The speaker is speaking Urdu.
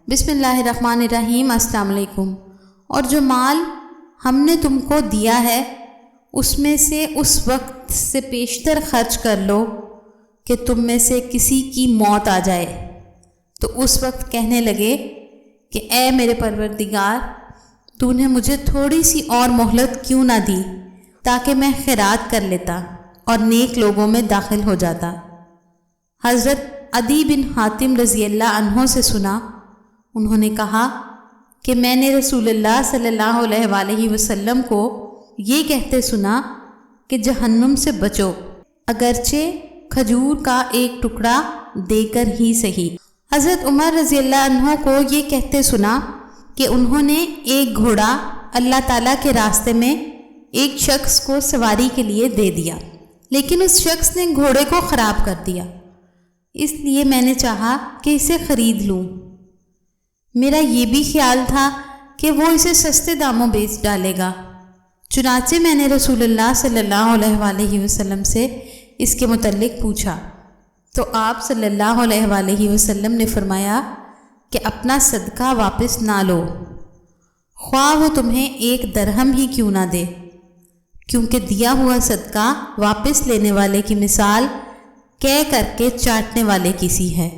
بسم اللہ الرحمن الرحیم۔ السلام علیکم۔ اور جو مال ہم نے تم کو دیا ہے اس میں سے اس وقت سے پیشتر خرچ کر لو کہ تم میں سے کسی کی موت آ جائے تو اس وقت کہنے لگے کہ اے میرے پروردگار، تو نے مجھے تھوڑی سی اور مہلت کیوں نہ دی تاکہ میں خیرات کر لیتا اور نیک لوگوں میں داخل ہو جاتا۔ حضرت عدی بن حاتم رضی اللہ عنہ سے سنا، انہوں نے کہا کہ میں نے رسول اللہ صلی اللہ علیہ وآلہ وسلم کو یہ کہتے سنا کہ جہنم سے بچو، اگرچہ کھجور کا ایک ٹکڑا دے کر ہی صحیح۔ حضرت عمر رضی اللہ عنہ کو یہ کہتے سنا کہ انہوں نے ایک گھوڑا اللہ تعالیٰ کے راستے میں ایک شخص کو سواری کے لیے دے دیا، لیکن اس شخص نے گھوڑے کو خراب کر دیا، اس لیے میں نے چاہا کہ اسے خرید لوں۔ میرا یہ بھی خیال تھا کہ وہ اسے سستے داموں بیچ ڈالے گا، چنانچہ میں نے رسول اللہ صلی اللہ علیہ وآلہ وسلم سے اس کے متعلق پوچھا تو آپ صلی اللہ علیہ وآلہ وسلم نے فرمایا کہ اپنا صدقہ واپس نہ لو، خواہ وہ تمہیں ایک درہم ہی کیوں نہ دے، کیونکہ دیا ہوا صدقہ واپس لینے والے کی مثال کہہ کر کے چاٹنے والے کی سی ہے۔